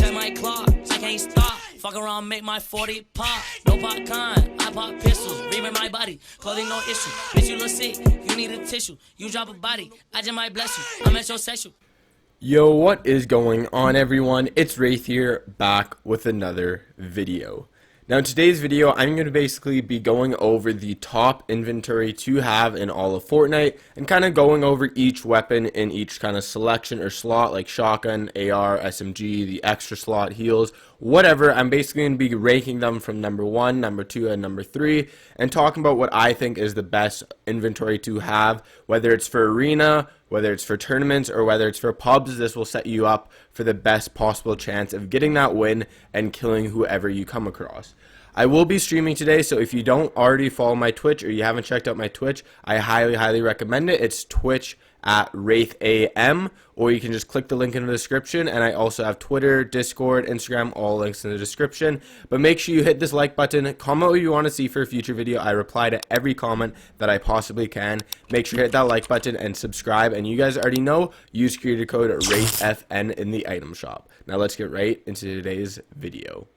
in my clock, I can't stop. Fuck around, make my 40 pop. No popcorn, I pop pistols. Reaming my body, clothing no issue. Bitch, you look sick, you need a tissue. You drop a body, I just might bless you. I'm metrosexual. Yo, what is going on, everyone? It's Wraith here, back with another video. Now in today's video, I'm going to basically be going over the top inventory to have in all of Fortnite and kind of going over each weapon in each kind of selection or slot, like shotgun, AR, SMG, the extra slot, heals, whatever. I'm basically going to be ranking them from number 1, number 2, and number 3 and talking about what I think is the best inventory to have, whether it's for arena, whether it's for tournaments, or whether it's for pubs. This will set you up for the best possible chance of getting that win and killing whoever you come across. I will be streaming today, so if you don't already follow my Twitch or you haven't checked out my Twitch, I highly recommend it. It's Twitch at WraithAM, or you can just click the link in the description, and I also have Twitter, Discord, Instagram, all links in the description. But make sure you hit this like button, comment what you want to see for a future video. I reply to every comment that I possibly can. Make sure you hit that like button and subscribe, and you guys already know, use creator code WraithFN in the item shop. Now let's get right into today's video.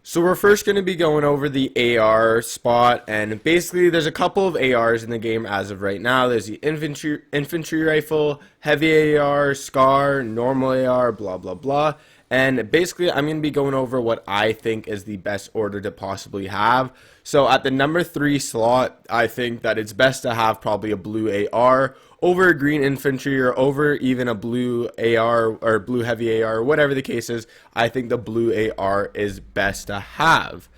So we're first going to be going over the AR spot, and basically there's a couple of ARs in the game as of right now. There's the infantry rifle, heavy AR, SCAR, normal AR, blah blah blah. And basically I'm going to be going over what I think is the best order to possibly have. So at the number 3 slot, I think that it's best to have probably a blue AR over a green infantry, or over even a blue AR or blue heavy AR, whatever the case is. I think the blue AR is best to have.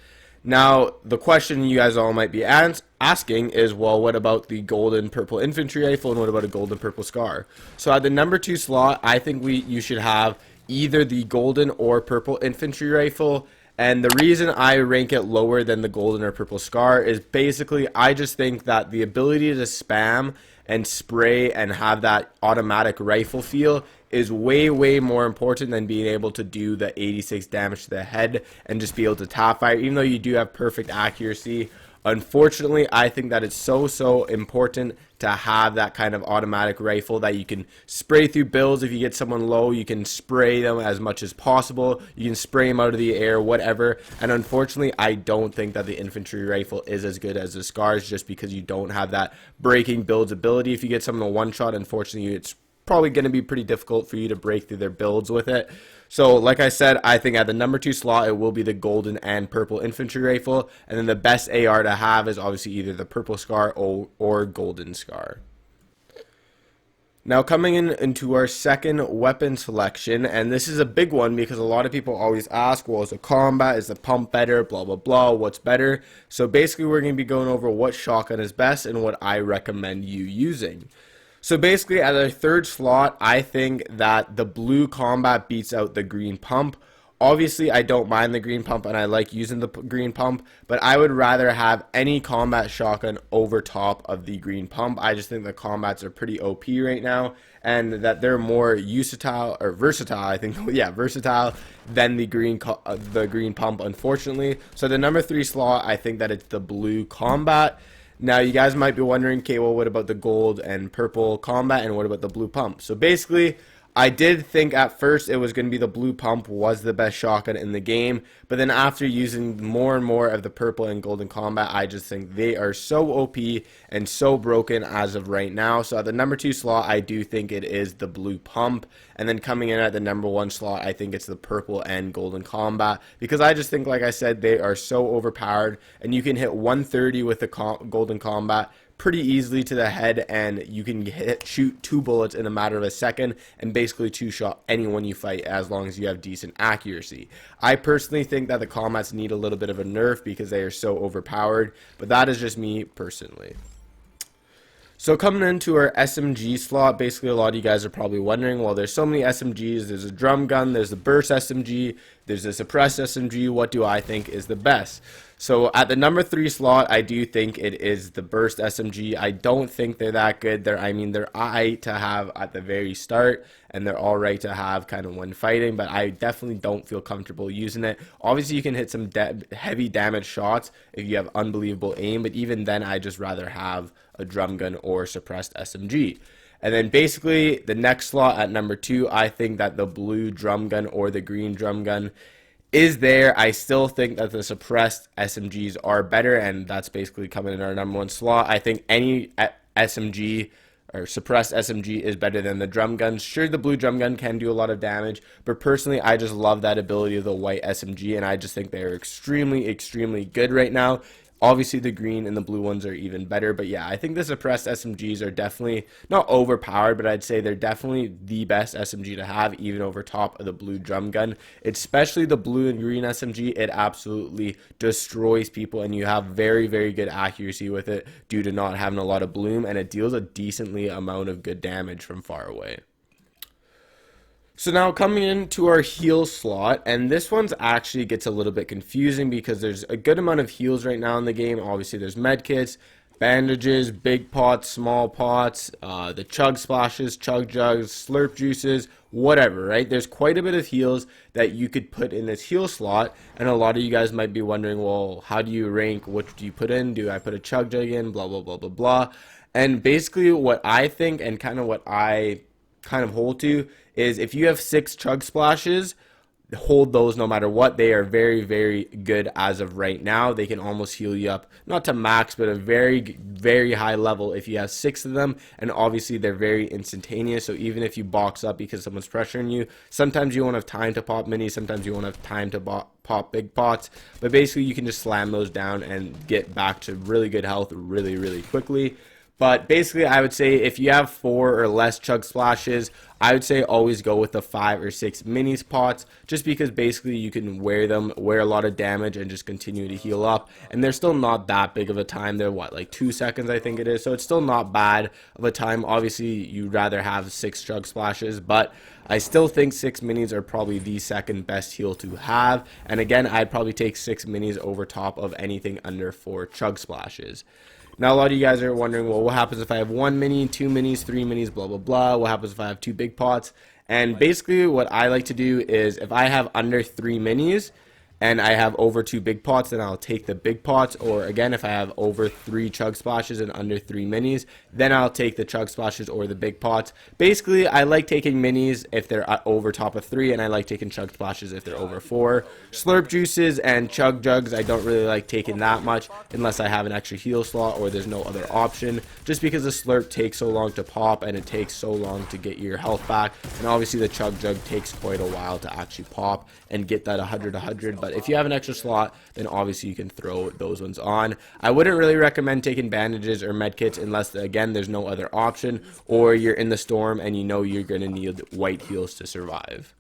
Now, the question you guys all might be asking is, well, what about the golden purple infantry rifle, and what about a golden purple SCAR? So at the number 2 slot, I think you should have either the golden or purple infantry rifle. And the reason I rank it lower than the golden or purple SCAR is basically I just think that the ability to spam and spray and have that automatic rifle feel is way more important than being able to do the 86 damage to the head and just be able to top fire, even though you do have perfect accuracy. Unfortunately, I think that it's so important to have that kind of automatic rifle that you can spray through builds. If you get someone low, you can spray them as much as possible. You can spray them out of the air, whatever. And unfortunately, I don't think that the infantry rifle is as good as the SCARs, just because you don't have that breaking builds ability. If you get someone a one-shot, unfortunately, it's probably going to be pretty difficult for you to break through their builds with it. So like I said, I think at the number 2 slot it will be the golden and purple infantry rifle, and then the best AR to have is obviously either the purple SCAR or golden SCAR. Now coming into our second weapon selection, and this is a big one because a lot of people always ask, well, is the combat, is the pump better, blah blah blah, what's better? So basically we're going to be going over what shotgun is best and what I recommend you using. So basically at the 3rd slot, I think that the blue combat beats out the green pump. Obviously, I don't mind the green pump and I like using the green pump, but I would rather have any combat shotgun over top of the green pump. I just think the combats are pretty OP right now, and that they're more versatile, I think, yeah, versatile than the green pump, unfortunately. So the number 3 slot, I think that it's the blue combat. Now, you guys might be wondering, okay, well, what about the gold and purple combat, and what about the blue pump? So basically, I did think at first it was going to be the blue pump was the best shotgun in the game, but then after using more and more of the purple and golden combat, I just think they are so OP and so broken as of right now. So at the number 2 slot, I do think it is the blue pump, and then coming in at the number 1 slot, I think it's the purple and golden combat, because I just think, like I said, they are so overpowered, and you can hit 130 with the golden combat pretty easily to the head, and you can shoot 2 bullets in a matter of a second and basically 2-shot anyone you fight as long as you have decent accuracy. I personally think that the combats need a little bit of a nerf because they are so overpowered, but that is just me personally. So coming into our SMG slot, basically a lot of you guys are probably wondering, well, there's so many SMGs. There's a drum gun, there's the burst SMG, there's a suppressed SMG. What do I think is the best? So at the number 3 slot, I do think it is the burst SMG. I don't think they're that good. They're alright to have at the very start, and they're alright to have kind of when fighting, but I definitely don't feel comfortable using it. Obviously, you can hit some heavy damage shots if you have unbelievable aim, but even then, I just rather have a drum gun or suppressed SMG. And then basically the next slot at number 2, I think that the blue drum gun or the green drum gun is there. I still think that the suppressed SMGs are better, and that's basically coming in our number 1 slot. I think any SMG or suppressed SMG is better than the drum guns. Sure, the blue drum gun can do a lot of damage, but personally, I just love that ability of the white SMG, and I just think they're extremely, extremely good right now. Obviously, the green and the blue ones are even better, but yeah, I think the suppressed SMGs are definitely not overpowered, but I'd say they're definitely the best SMG to have, even over top of the blue drum gun. Especially the blue and green SMG, it absolutely destroys people, and you have very, very good accuracy with it due to not having a lot of bloom, and it deals a decently amount of good damage from far away. So now coming into our heal slot, and this one's actually gets a little bit confusing because there's a good amount of heals right now in the game. Obviously there's medkits, bandages, big pots, small pots, the chug splashes, chug jugs, slurp juices, whatever, right? There's quite a bit of heals that you could put in this heal slot, and a lot of you guys might be wondering, well, how do you rank? What do you put in? Do I put a chug jug in? Blah, blah, blah, blah, blah. And basically what I think and kind of what I kind of hold to is if you have 6 chug splashes, hold those no matter what. They are very, very good as of right now. They can almost heal you up, not to max, but a very, very high level if you have 6 of them, and obviously they're very instantaneous. So even if you box up because someone's pressuring you, sometimes you won't have time to pop minis, sometimes you won't have time to pop big pots, but basically you can just slam those down and get back to really good health really, really quickly. But basically, I would say if you have 4 or less chug splashes, I would say always go with the 5 or 6 minis pots, just because basically you can wear a lot of damage, and just continue to heal up. And they're still not that big of a time. They're what, like 2 seconds, I think it is. So it's still not bad of a time. Obviously, you'd rather have 6 chug splashes, but I still think 6 minis are probably the second best heal to have. And again, I'd probably take 6 minis over top of anything under 4 chug splashes. Now, a lot of you guys are wondering, well, what happens if I have 1 mini, 2 minis, 3 minis, blah, blah, blah? What happens if I have 2 big pots? And basically what I like to do is if I have under 3 minis and I have over 2 big pots, then I'll take the big pots. Or again, if I have over 3 chug splashes and under 3 minis, then I'll take the chug splashes or the big pots. Basically, I like taking minis if they're over top of 3, and I like taking chug splashes if they're over 4. Slurp juices and chug jugs, I don't really like taking that much unless I have an extra heal slot or there's no other option, just because the slurp takes so long to pop and it takes so long to get your health back, and obviously the chug jug takes quite a while to actually pop and get that 100. But if you have an extra slot, then obviously you can throw those ones on. I wouldn't really recommend taking bandages or medkits unless, again, there's no other option, or you're in the storm and you know you're going to need white heals to survive.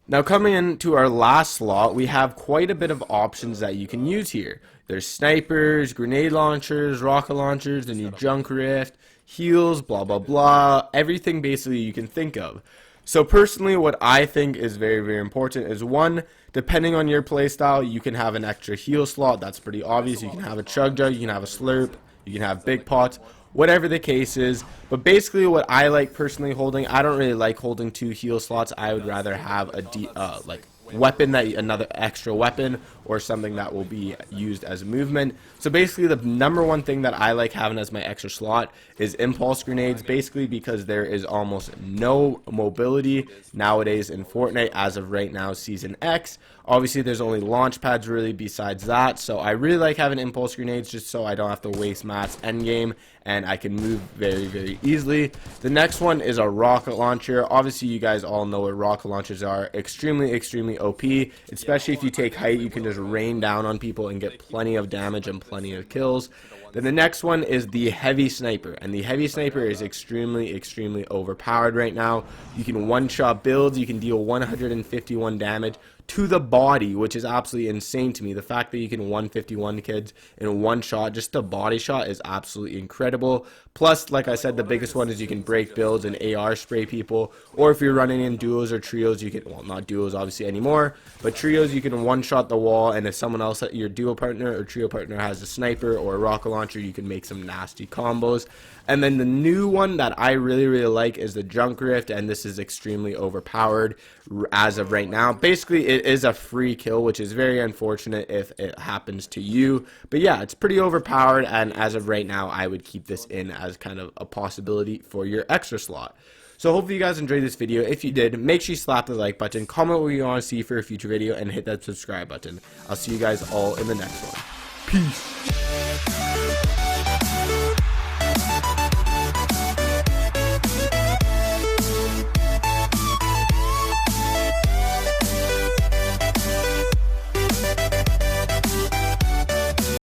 Now, coming into our last slot, we have quite a bit of options that you can use here. There's snipers, grenade launchers, rocket launchers, the new junk rift, heals, blah, blah, blah, everything basically you can think of. So personally, what I think is very, very important is, one, depending on your playstyle, you can have an extra heal slot. That's pretty obvious. You can have a chug jug, you can have a slurp, you can have big pots, whatever the case is. But basically what I like personally holding, I don't really like holding 2 heal slots. I would rather have a weapon, that another extra weapon, or something that will be used as movement. So basically the number one thing that I like having as my extra slot is impulse grenades, basically because there is almost no mobility nowadays in Fortnite as of right now, Season X. Obviously there's only launch pads really besides that, so I really like having impulse grenades just so I don't have to waste mats endgame and I can move very, very easily. The next one is a rocket launcher. Obviously you guys all know what rocket launchers are. Extremely, extremely OP, especially if you take height. You can just rain down on people and get plenty of damage and plenty of kills. Then the next one is the heavy sniper, and the heavy sniper is extremely, extremely overpowered right now. You can one-shot builds, you can deal 151 damage to the body, which is absolutely insane to me. The fact that you can 151 kids in one shot, just a body shot, is absolutely incredible. Plus, like I said, the biggest one is you can break builds and AR spray people, or if you're running in duos or trios, you can, well, not duos obviously anymore, but trios, you can one-shot the wall, and if someone else, your duo partner or trio partner, has a sniper or a rocket launcher, you can make some nasty combos. And then the new one that I really, really like is the junk rift, and this is extremely overpowered as of right now. Basically, it is a free kill, which is very unfortunate if it happens to you. But yeah, it's pretty overpowered, and as of right now, I would keep this in as kind of a possibility for your extra slot. So hopefully you guys enjoyed this video. If you did, make sure you slap the like button, comment what you want to see for a future video, and hit that subscribe button. I'll see you guys all in the next one. Peace.